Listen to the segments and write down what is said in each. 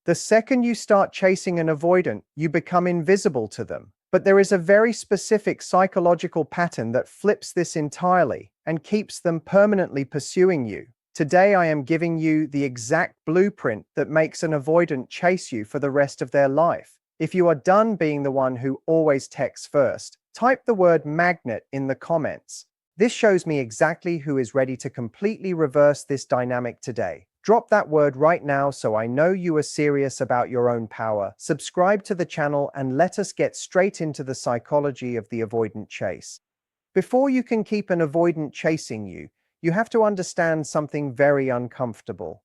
The second you start chasing an avoidant, you become invisible to them. But there is a very specific psychological pattern that flips this entirely and keeps them permanently pursuing you. Today, I am giving you the exact blueprint that makes an avoidant chase you for the rest of their life. If you are done being the one who always texts first, type the word magnet in the comments. This shows me exactly who is ready to completely reverse this dynamic today. Drop that word right now so I know you are serious about your own power. Subscribe to the channel and let us get straight into the psychology of the avoidant chase. Before you can keep an avoidant chasing you, you have to understand something very uncomfortable.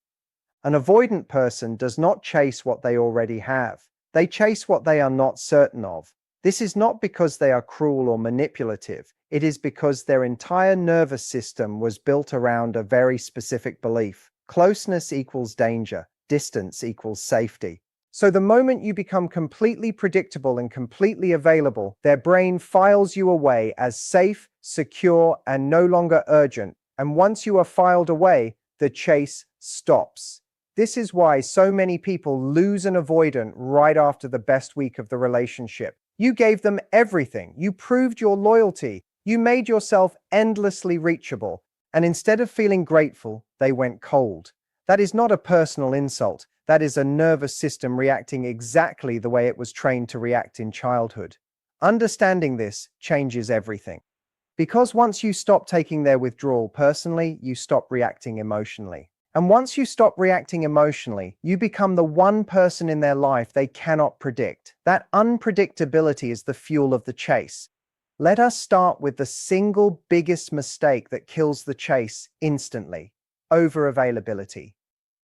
An avoidant person does not chase what they already have. They chase what they are not certain of. This is not because they are cruel or manipulative. It is because their entire nervous system was built around a very specific belief. Closeness equals danger. Distance equals safety. So the moment you become completely predictable and completely available, their brain files you away as safe, secure, and no longer urgent. And once you are filed away, the chase stops. This is why so many people lose an avoidant right after the best week of the relationship. You gave them everything. You proved your loyalty. You made yourself endlessly reachable. And instead of feeling grateful, they went cold. That is not a personal insult. That is a nervous system reacting exactly the way it was trained to react in childhood. Understanding this changes everything. Because once you stop taking their withdrawal personally, you stop reacting emotionally. And once you stop reacting emotionally, you become the one person in their life they cannot predict. That unpredictability is the fuel of the chase. Let us start with the single biggest mistake that kills the chase instantly: overavailability.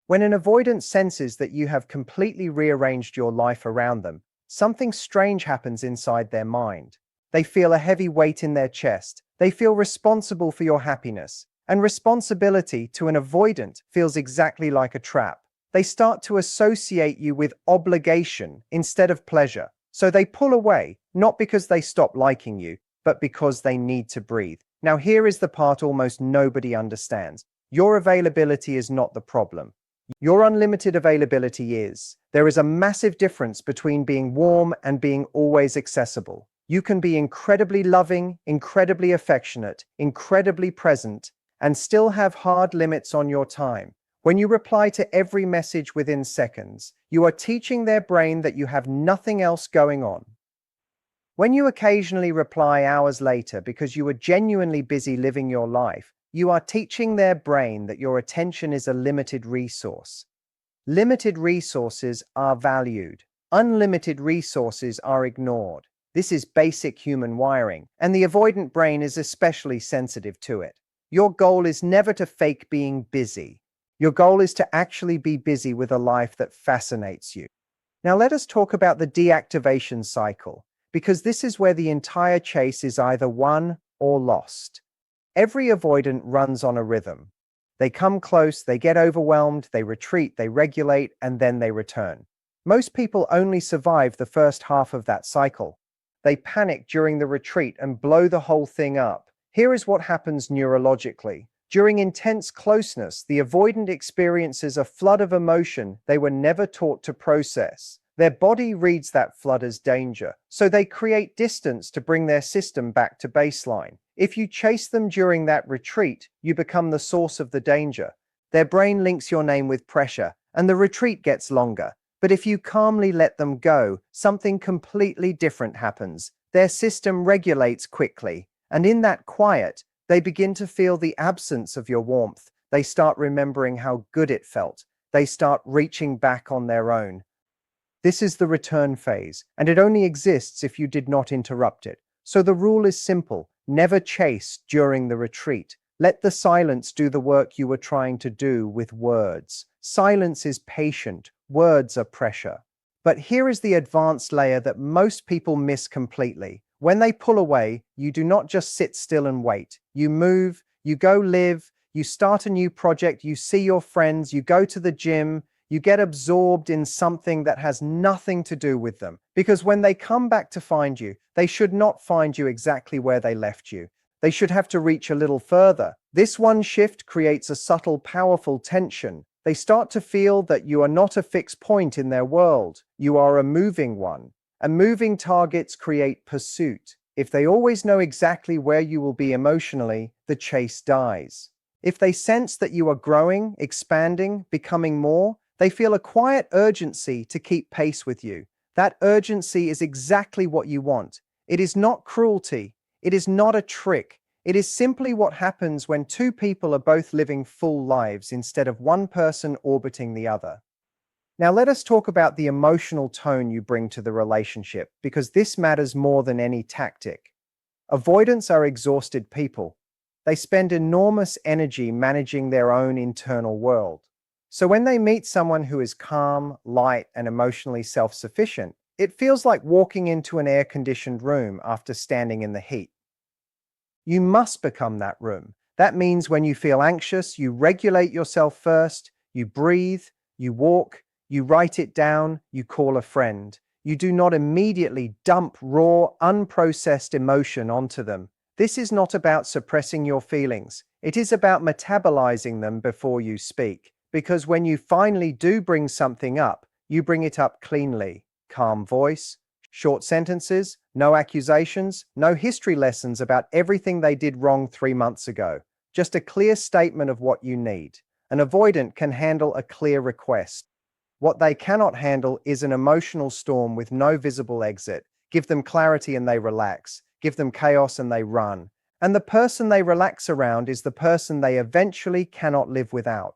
When an avoidant senses that you have completely rearranged your life around them, something strange happens inside their mind. They feel a heavy weight in their chest. They feel responsible for your happiness. And responsibility to an avoidant feels exactly like a trap. They start to associate you with obligation instead of pleasure. So they pull away, not because they stop liking you, but because they need to breathe. Now here is the part almost nobody understands. Your availability is not the problem. Your unlimited availability is. There is a massive difference between being warm and being always accessible. You can be incredibly loving, incredibly affectionate, incredibly present, and still have hard limits on your time. When you reply to every message within seconds, you are teaching their brain that you have nothing else going on. When you occasionally reply hours later because you are genuinely busy living your life, you are teaching their brain that your attention is a limited resource. Limited resources are valued. Unlimited resources are ignored. This is basic human wiring, and the avoidant brain is especially sensitive to it. Your goal is never to fake being busy. Your goal is to actually be busy with a life that fascinates you. Now let us talk about the deactivation cycle, because this is where the entire chase is either won or lost. Every avoidant runs on a rhythm. They come close, they get overwhelmed, they retreat, they regulate, and then they return. Most people only survive the first half of that cycle. They panic during the retreat and blow the whole thing up. Here is what happens neurologically. During intense closeness, the avoidant experiences a flood of emotion they were never taught to process. Their body reads that flood as danger, so they create distance to bring their system back to baseline. If you chase them during that retreat, you become the source of the danger. Their brain links your name with pressure, and the retreat gets longer. But if you calmly let them go, something completely different happens. Their system regulates quickly, and in that quiet, they begin to feel the absence of your warmth. They start remembering how good it felt. They start reaching back on their own. This is the return phase, and it only exists if you did not interrupt it. So the rule is simple: never chase during the retreat. Let the silence do the work you were trying to do with words. Silence is patient, words are pressure. But here is the advanced layer that most people miss completely. When they pull away, you do not just sit still and wait. You move, you go live, you start a new project, you see your friends, you go to the gym, you get absorbed in something that has nothing to do with them. Because when they come back to find you, they should not find you exactly where they left you. They should have to reach a little further. This one shift creates a subtle, powerful tension. They start to feel that you are not a fixed point in their world, you are a moving one. And moving targets create pursuit. If they always know exactly where you will be emotionally, the chase dies. If they sense that you are growing, expanding, becoming more, they feel a quiet urgency to keep pace with you. That urgency is exactly what you want. It is not cruelty. It is not a trick. It is simply what happens when two people are both living full lives instead of one person orbiting the other. Now, let us talk about the emotional tone you bring to the relationship, because this matters more than any tactic. Avoidants are exhausted people. They spend enormous energy managing their own internal world. So when they meet someone who is calm, light, and emotionally self-sufficient, it feels like walking into an air-conditioned room after standing in the heat. You must become that room. That means when you feel anxious, you regulate yourself first, you breathe, you walk, you write it down, you call a friend. You do not immediately dump raw, unprocessed emotion onto them. This is not about suppressing your feelings. It is about metabolizing them before you speak. Because when you finally do bring something up, you bring it up cleanly. Calm voice, short sentences, no accusations, no history lessons about everything they did wrong 3 months ago. Just a clear statement of what you need. An avoidant can handle a clear request. What they cannot handle is an emotional storm with no visible exit. Give them clarity and they relax. Give them chaos and they run. And the person they relax around is the person they eventually cannot live without.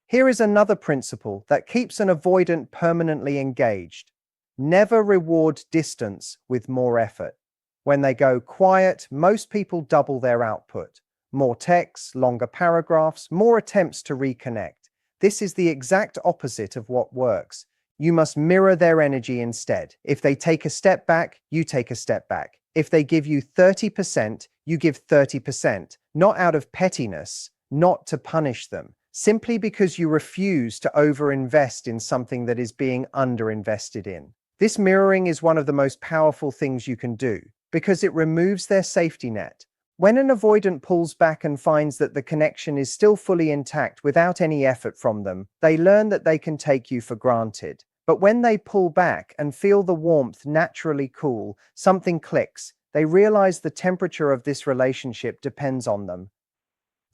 Here is another principle that keeps an avoidant permanently engaged. Never reward distance with more effort. When they go quiet, most people double their output. More texts, longer paragraphs, more attempts to reconnect. This is the exact opposite of what works. You must mirror their energy instead. If they take a step back, you take a step back. If they give you 30%, you give 30%. Not out of pettiness, not to punish them. Simply because you refuse to overinvest in something that is being underinvested in. This mirroring is one of the most powerful things you can do, because it removes their safety net. When an avoidant pulls back and finds that the connection is still fully intact without any effort from them, they learn that they can take you for granted. But when they pull back and feel the warmth naturally cool, something clicks. They realize the temperature of this relationship depends on them.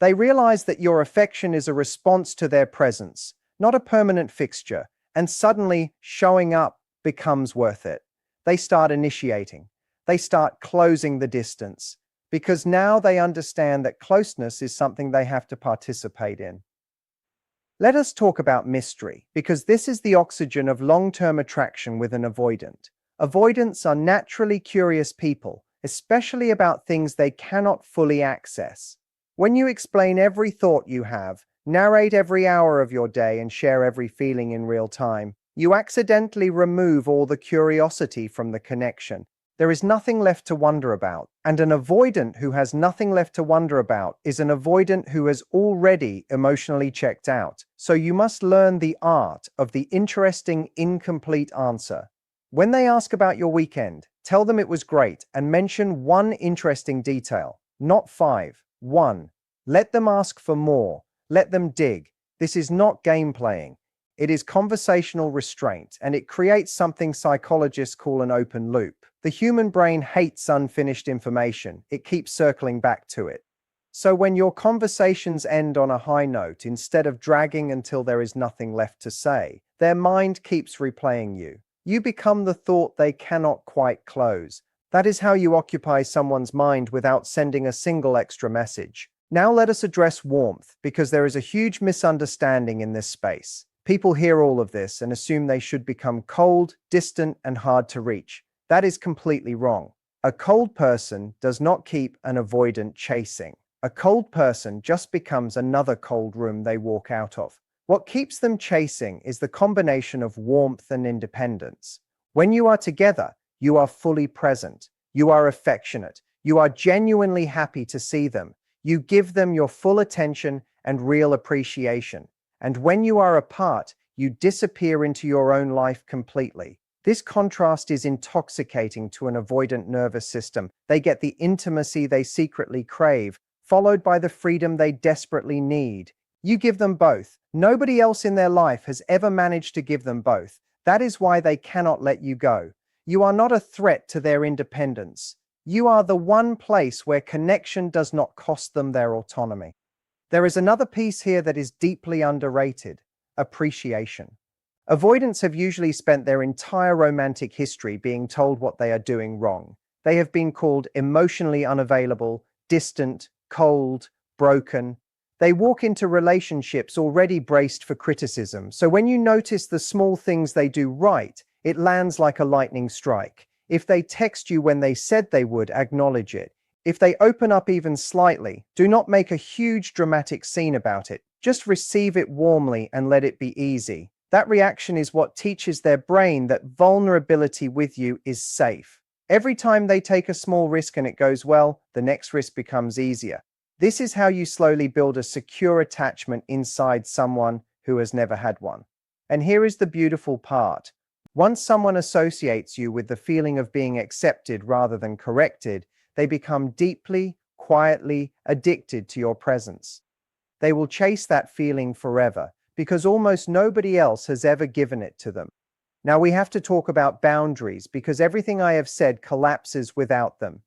They realize that your affection is a response to their presence, not a permanent fixture, and suddenly showing up becomes worth it. They start initiating. They start closing the distance, because now they understand that closeness is something they have to participate in. Let us talk about mystery, because this is the oxygen of long-term attraction with an avoidant. Avoidants are naturally curious people, especially about things they cannot fully access. When you explain every thought you have, narrate every hour of your day, and share every feeling in real time, you accidentally remove all the curiosity from the connection. There is nothing left to wonder about. And an avoidant who has nothing left to wonder about is an avoidant who has already emotionally checked out. So you must learn the art of the interesting, incomplete answer. When they ask about your weekend, tell them it was great and mention one interesting detail, not 5. 1. Let them ask for more. Let them dig. This is not game playing. It is conversational restraint, and it creates something psychologists call an open loop. The human brain hates unfinished information. It keeps circling back to it. So when your conversations end on a high note, instead of dragging until there is nothing left to say, their mind keeps replaying you. You become the thought they cannot quite close. That is how you occupy someone's mind without sending a single extra message. Now let us address warmth, because there is a huge misunderstanding in this space. People hear all of this and assume they should become cold, distant, and hard to reach. That is completely wrong. A cold person does not keep an avoidant chasing. A cold person just becomes another cold room they walk out of. What keeps them chasing is the combination of warmth and independence. When you are together, you are fully present. You are affectionate. You are genuinely happy to see them. You give them your full attention and real appreciation. And when you are apart, you disappear into your own life completely. This contrast is intoxicating to an avoidant nervous system. They get the intimacy they secretly crave, followed by the freedom they desperately need. You give them both, Nobody else in their life has ever managed to give them both. That is why they cannot let you go. You are not a threat to their independence. You are the one place where connection does not cost them their autonomy. There is another piece here that is deeply underrated: appreciation. Avoidants have usually spent their entire romantic history being told what they are doing wrong. They have been called emotionally unavailable, distant, cold, broken. They walk into relationships already braced for criticism, so when you notice the small things they do right, it lands like a lightning strike. If they text you when they said they would, acknowledge it. If they open up even slightly, do not make a huge dramatic scene about it. Just receive it warmly and let it be easy. That reaction is what teaches their brain that vulnerability with you is safe. Every time they take a small risk and it goes well, the next risk becomes easier. This is how you slowly build a secure attachment inside someone who has never had one. And here is the beautiful part. Once someone associates you with the feeling of being accepted rather than corrected, they become deeply, quietly addicted to your presence. They will chase that feeling forever because almost nobody else has ever given it to them. Now we have to talk about boundaries because everything I have said collapses without them.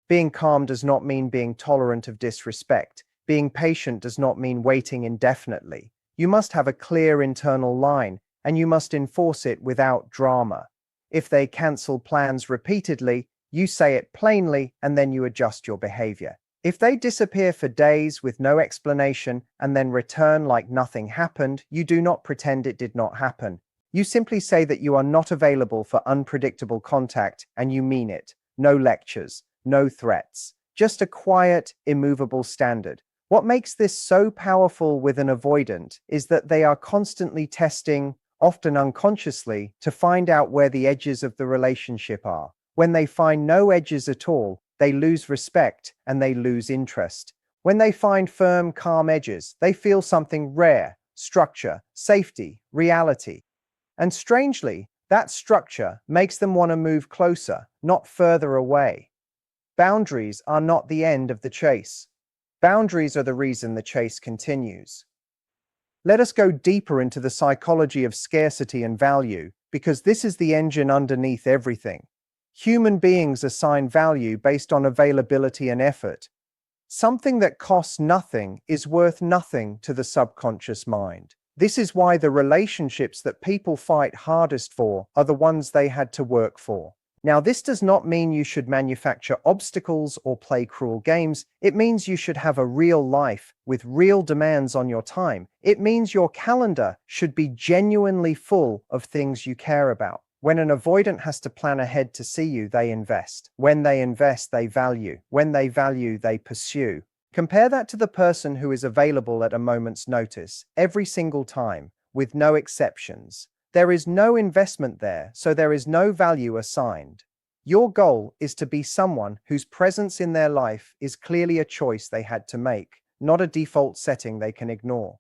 Being calm does not mean being tolerant of disrespect. Being patient does not mean waiting indefinitely. You must have a clear internal line, and you must enforce it without drama. If they cancel plans repeatedly, you say it plainly and then you adjust your behavior. If they disappear for days with no explanation and then return like nothing happened, you do not pretend it did not happen. You simply say that you are not available for unpredictable contact and you mean it. No lectures, no threats, just a quiet, immovable standard. What makes this so powerful with an avoidant is that they are constantly testing, often unconsciously, to find out where the edges of the relationship are. When they find no edges at all, they lose respect and they lose interest. When they find firm, calm edges, they feel something rare: structure, safety, reality. And strangely, that structure makes them want to move closer, not further away. Boundaries are not the end of the chase. Boundaries are the reason the chase continues. Let us go deeper into the psychology of scarcity and value, because this is the engine underneath everything. Human beings assign value based on availability and effort. Something that costs nothing is worth nothing to the subconscious mind. This is why the relationships that people fight hardest for are the ones they had to work for. Now, this does not mean you should manufacture obstacles or play cruel games. It means you should have a real life with real demands on your time. It means your calendar should be genuinely full of things you care about. When an avoidant has to plan ahead to see you, they invest. When they invest, they value. When they value, they pursue. Compare that to the person who is available at a moment's notice, every single time, with no exceptions. There is no investment there, so there is no value assigned. Your goal is to be someone whose presence in their life is clearly a choice they had to make, not a default setting they can ignore.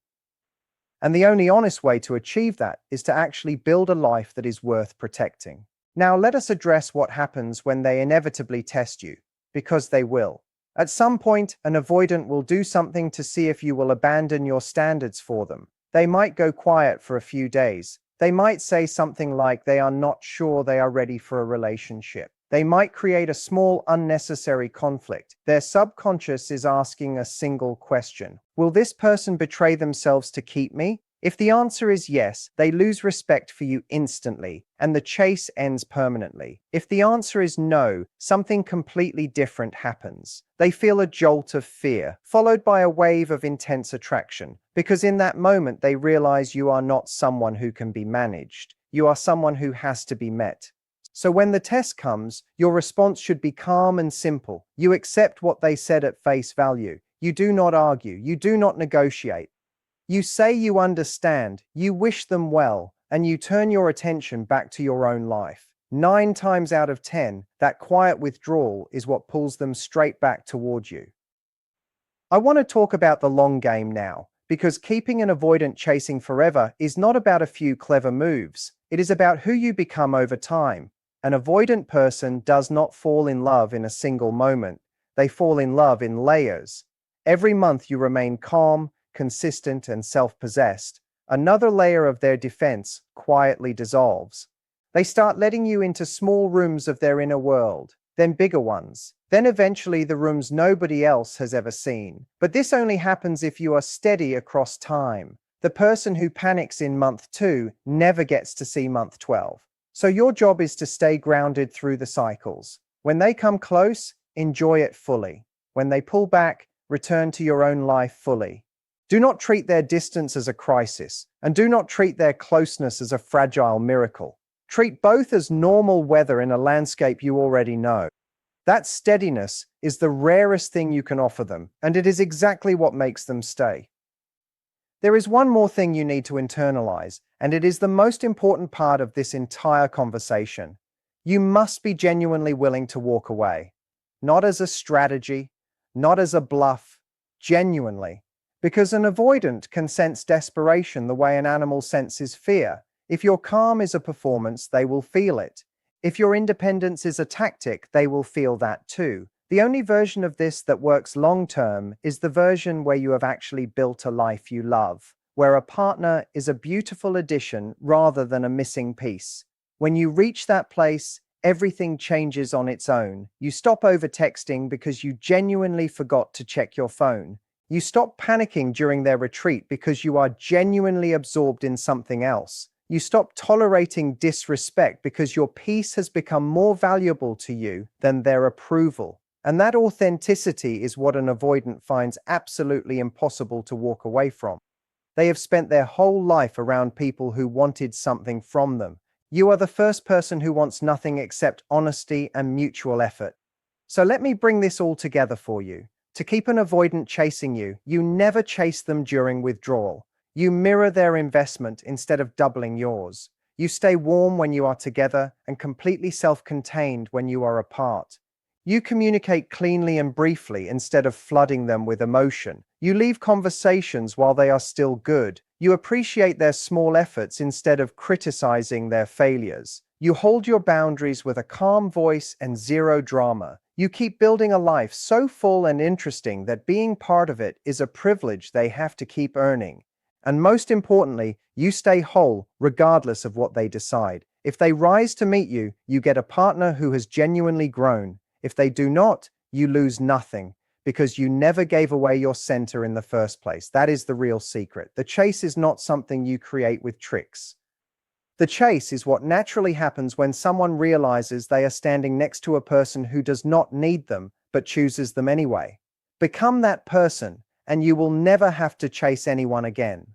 And the only honest way to achieve that is to actually build a life that is worth protecting. Now let us address what happens when they inevitably test you, because they will. At some point, an avoidant will do something to see if you will abandon your standards for them. They might go quiet for a few days. They might say something like they are not sure they are ready for a relationship. They might create a small unnecessary conflict. Their subconscious is asking a single question: will this person betray themselves to keep me? If the answer is yes, they lose respect for you instantly, and the chase ends permanently. If the answer is no, something completely different happens. They feel a jolt of fear, followed by a wave of intense attraction, because in that moment they realize you are not someone who can be managed. You are someone who has to be met. So when the test comes, your response should be calm and simple. You accept what they said at face value. You do not argue. You do not negotiate. You say you understand, you wish them well, and you turn your attention back to your own life. 9 times out of 10, that quiet withdrawal is what pulls them straight back toward you. I want to talk about the long game now, because keeping an avoidant chasing forever is not about a few clever moves. It is about who you become over time. An avoidant person does not fall in love in a single moment. They fall in love in layers. Every month you remain calm, consistent, and self-possessed. Another layer of their defense quietly dissolves. They start letting you into small rooms of their inner world, then bigger ones, then eventually the rooms nobody else has ever seen. But this only happens if you are steady across time. The person who panics in month 2 never gets to see month 12. So your job is to stay grounded through the cycles. When they come close, enjoy it fully. When they pull back, return to your own life fully. Do not treat their distance as a crisis, and do not treat their closeness as a fragile miracle. Treat both as normal weather in a landscape you already know. That steadiness is the rarest thing you can offer them, and it is exactly what makes them stay. There is one more thing you need to internalize, and it is the most important part of this entire conversation. You must be genuinely willing to walk away. Not as a strategy, not as a bluff, genuinely. Because an avoidant can sense desperation the way an animal senses fear. If your calm is a performance, they will feel it. If your independence is a tactic, they will feel that too. The only version of this that works long-term is the version where you have actually built a life you love, where a partner is a beautiful addition rather than a missing piece. When you reach that place, everything changes on its own. You stop over-texting because you genuinely forgot to check your phone. You stop panicking during their retreat because you are genuinely absorbed in something else. You stop tolerating disrespect because your peace has become more valuable to you than their approval. And that authenticity is what an avoidant finds absolutely impossible to walk away from. They have spent their whole life around people who wanted something from them. You are the first person who wants nothing except honesty and mutual effort. So let me bring this all together for you. To keep an avoidant chasing you, you never chase them during withdrawal. You mirror their investment instead of doubling yours. You stay warm when you are together and completely self-contained when you are apart. You communicate cleanly and briefly instead of flooding them with emotion. You leave conversations while they are still good. You appreciate their small efforts instead of criticizing their failures. You hold your boundaries with a calm voice and zero drama. You keep building a life so full and interesting that being part of it is a privilege they have to keep earning. And most importantly, you stay whole regardless of what they decide. If they rise to meet you, you get a partner who has genuinely grown. If they do not, you lose nothing, because you never gave away your center in the first place. That is the real secret. The chase is not something you create with tricks. The chase is what naturally happens when someone realizes they are standing next to a person who does not need them, but chooses them anyway. Become that person, and you will never have to chase anyone again.